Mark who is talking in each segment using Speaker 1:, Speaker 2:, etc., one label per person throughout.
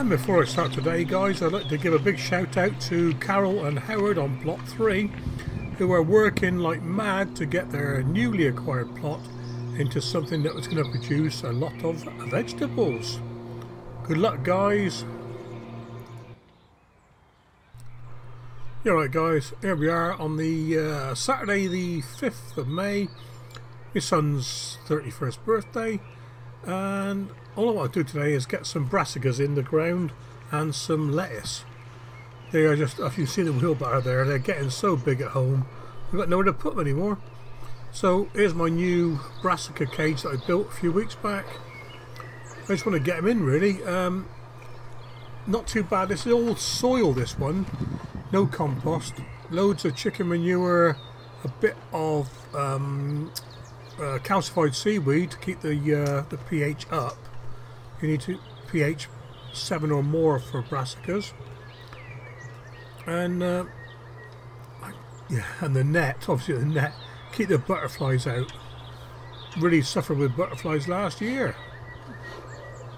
Speaker 1: And before I start today, guys, I'd like to give a big shout out to Carol and Howard on plot 3, who are working like mad to get their newly acquired plot into something that was going to produce a lot of vegetables. Good luck, guys. Yeah, right, guys, here we are on the Saturday the 5th of May, my son's 31st birthday, and all I want to do today is get some brassicas in the ground and some lettuce. They are just, if you've seen the wheelbarrow there, they're getting so big at home, we've got nowhere to put them anymore. So here's my new brassica cage that I built a few weeks back. I just want to get them in, really. Not too bad. This is all soil, this one. No compost. Loads of chicken manure. A bit of calcified seaweed to keep the pH up. You need to pH 7 or more for brassicas. And yeah, and the net. Obviously, the net. Keep the butterflies out. Really suffered with butterflies last year.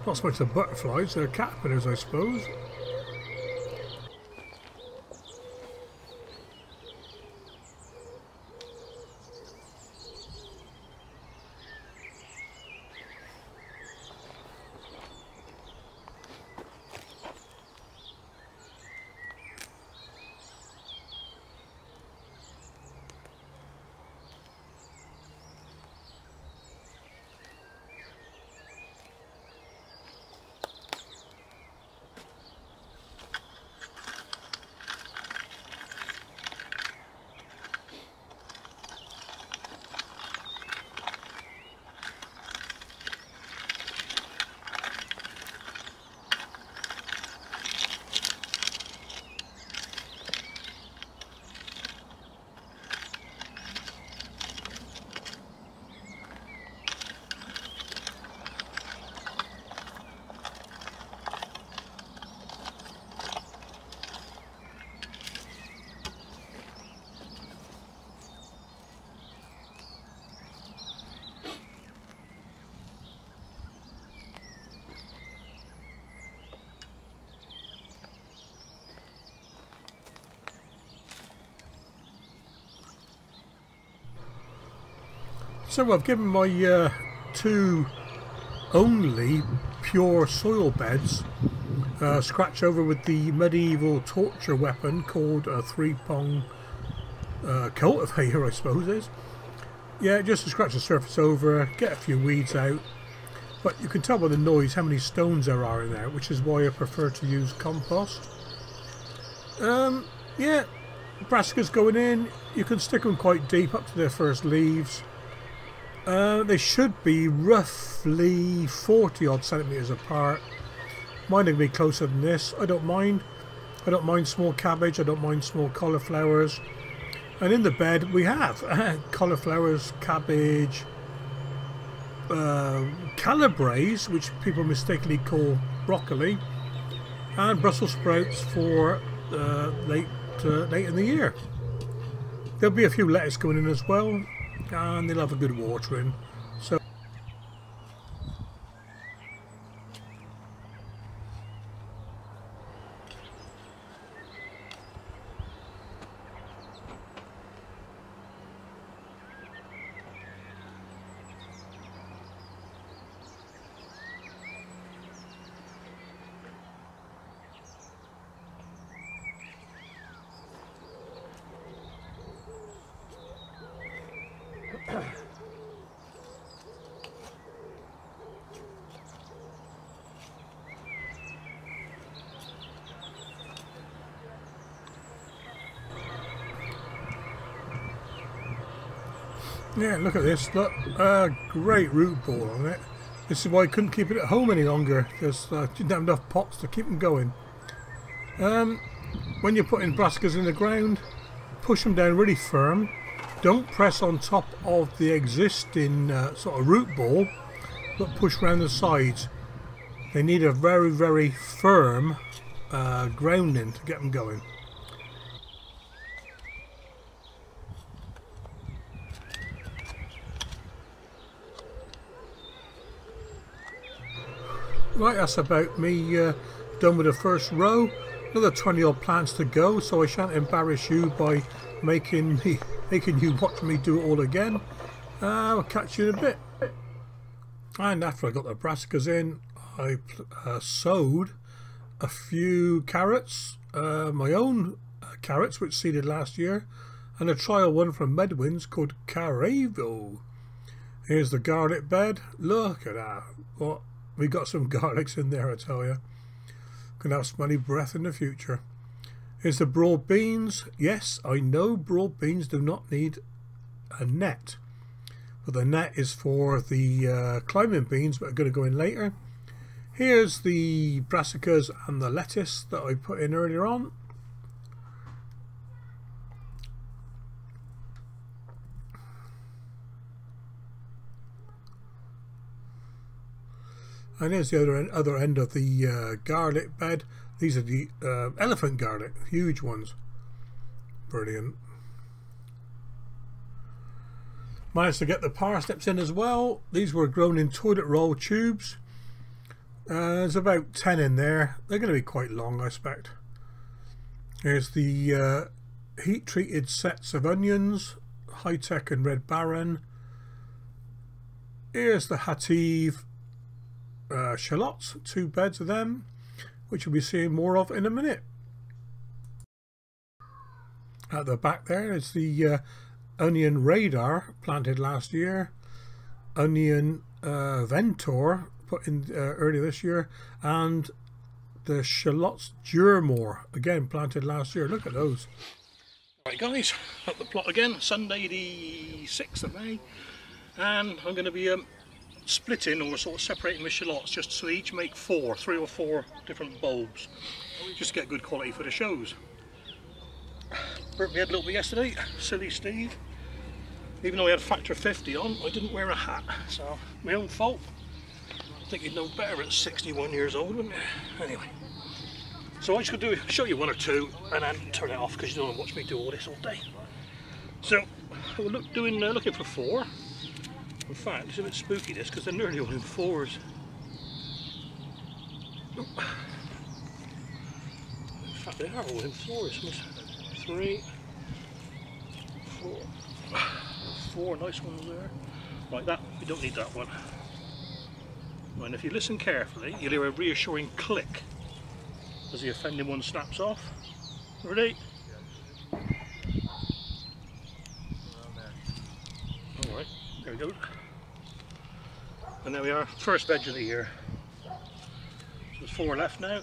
Speaker 1: Not so much the butterflies, they're caterpillars, I suppose. So I've given my two only pure soil beds scratch over with the medieval torture weapon called a three-prong cultivator, I suppose it is. Yeah, just to scratch the surface over, get a few weeds out. But you can tell by the noise how many stones there are in there, which is why I prefer to use compost. Yeah, brassicas going in. You can stick them quite deep up to their first leaves. They should be roughly 40 odd centimetres apart. Mine are going to be closer than this. I don't mind. I don't mind small cabbage. I don't mind small cauliflowers. And in the bed we have cauliflowers, cabbage, calabrese, which people mistakenly call broccoli, and Brussels sprouts for late in the year. There'll be a few lettuce going in as well. And they'll have a good watering. So yeah, look at this. Look, great root ball on it. This is why I couldn't keep it at home any longer, because I didn't have enough pots to keep them going. When you're putting brassicas in the ground, push them down really firm. Don't press on top of the existing sort of root ball, but push around the sides. They need a very, very firm grounding to get them going. Right, that's about me done with the first row. Another 20 odd plants to go, so I shan't embarrass you by making you watch me do it all again. I'll catch you in a bit. And after I got the brassicas in, I sowed a few carrots, my own carrots which seeded last year, and a trial one from Medwin's called Caravel. Here's the garlic bed. Look at that. What, we got some garlics in there, I tell you. Gonna have smelly breath in the future. Here's the broad beans. Yes, I know broad beans do not need a net, but the net is for the climbing beans, but are going to go in later. Here's the brassicas and the lettuce that I put in earlier on. And here's the other end of the garlic bed. These are the elephant garlic, huge ones. Brilliant. Managed to get the parsnips in as well. These were grown in toilet roll tubes. There's about 10 in there. They're going to be quite long, I expect. Here's the heat treated sets of onions, High Tech and Red Baron. Here's the Hativ shallots, 2 beds of them, which we'll be seeing more of in a minute. At the back there is the onion radar planted last year, onion ventor put in earlier this year, and the shallots Durmore again planted last year. Look at those. Right guys, up the plot again, Sunday the 6th of May, and I'm going to be splitting or sort of separating the shallots just so they each make 3 or 4 different bulbs, just to get good quality for the shows. Burnt my head a little bit yesterday, silly Steve. Even though I had factor 50 on, I didn't wear a hat, so my own fault. I think you'd know better at 61 years old, wouldn't you? Anyway, so what I should do is show you 1 or 2 and then turn it off because you don't want to watch me do all this all day. So we're looking for 4. In fact, it's a bit spooky this because they're nearly all in 4s. In fact, they are all in 4s. 3, 4. 4 nice ones there. Like that, we don't need that one. And if you listen carefully, you'll hear a reassuring click as the offending one snaps off. Ready? Alright, there we go. And there we are, first veg of the year. So there's 4 left now.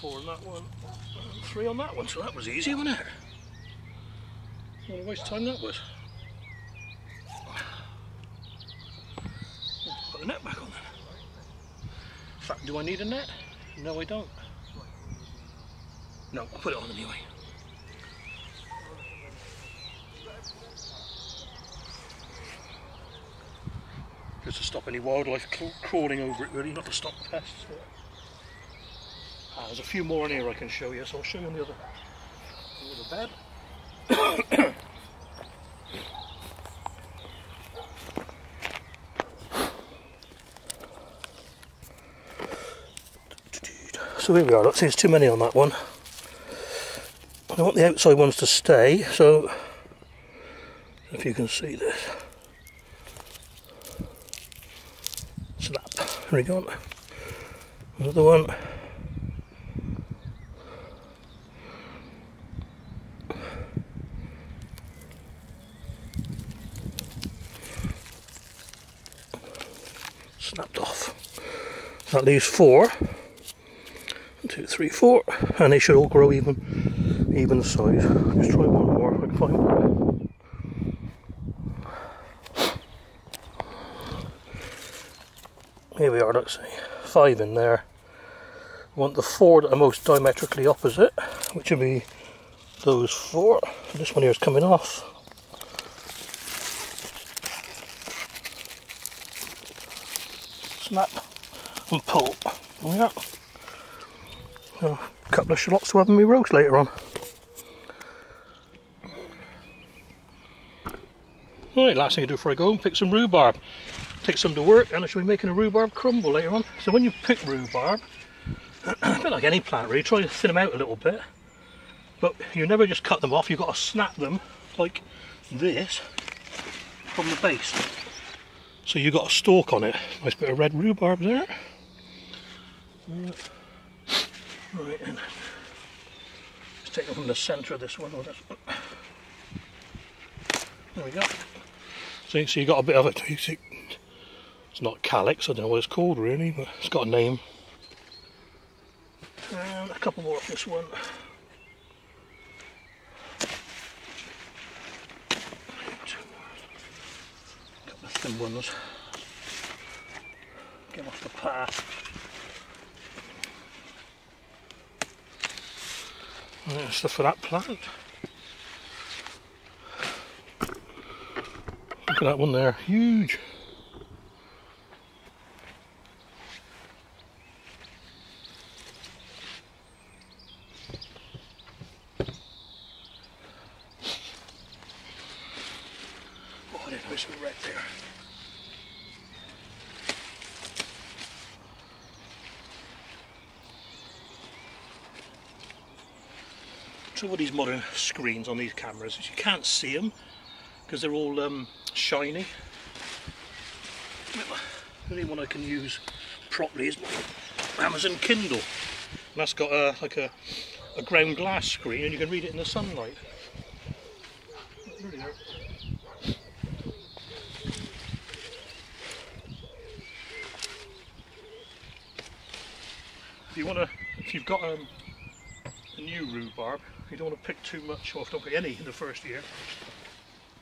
Speaker 1: 4 on that one, and 3 on that one, so that was easy, wasn't it? What a waste of time that was. Put the net back on then. In fact, do I need a net? No, I don't. No, I'll put it on anyway. Just to stop any wildlife crawling over it, really, not to stop pests. There's a few more in here I can show you, so I'll show you on the other bed. So here we are, let's see, there's too many on that one. I want the outside ones to stay, so if you can see this. Snap, there we go. Another one. Snapped off. So that leaves 4. 1, 2, 3, 4, and they should all grow even size. Just try one more if I can find one. Here we are, let's see, 5 in there. I want the 4 that are most diametrically opposite, which would be those 4. This one here is coming off. Snap and pull. Yeah. A couple of shallots to have in my roast later on. Right, last thing I do before I go and pick some rhubarb.
Speaker 2: take some to work, and I shall be making a rhubarb crumble later on. So when you pick rhubarb, a bit like any plant really, try to thin them out a little bit, but you never just cut them off, you've got to snap them like this from the base. So you've got a stalk on it. Nice bit of red rhubarb there. Right, and let's take it from the centre of this one or this one. There we go. So you got a bit of it. It's not calyx, I don't know what it's called really, but it's got a name. And a couple more of this one. A couple of thin ones. Get off the path. Right, stuff for that plant. Look at that one there, huge. Oh, I didn't know some red there. So with these modern screens on these cameras is you can't see them because they're all shiny. The only one I can use properly is my Amazon Kindle, and that's got like a ground glass screen, and you can read it in the sunlight. If you've got a new rhubarb, you don't want to pick too much off, don't pick any in the first year.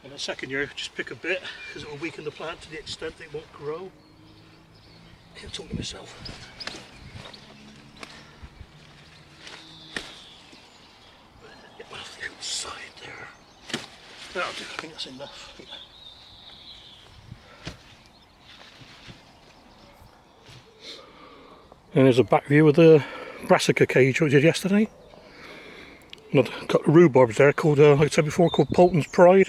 Speaker 2: And the second year, just pick a bit, because it will weaken the plant to the extent that it won't grow. I can't talk to myself. Get one off the outside there. That'll do, I think that's enough. And there's a back view of the Brassica cage I did yesterday. And I've got rhubarbs there called, like I said before, called Polton's Pride.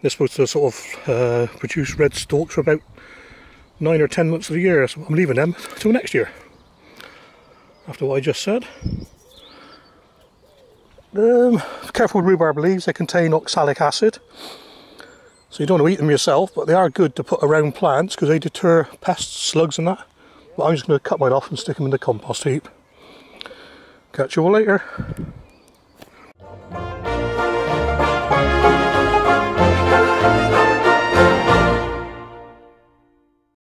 Speaker 2: They're supposed to sort of produce red stalks for about 9 or 10 months of the year, so I'm leaving them till next year. After what I just said. Careful with rhubarb leaves, they contain oxalic acid. So you don't want to eat them yourself, but they are good to put around plants because they deter pests, slugs and that. But I'm just going to cut mine off and stick them in the compost heap. Catch you all later.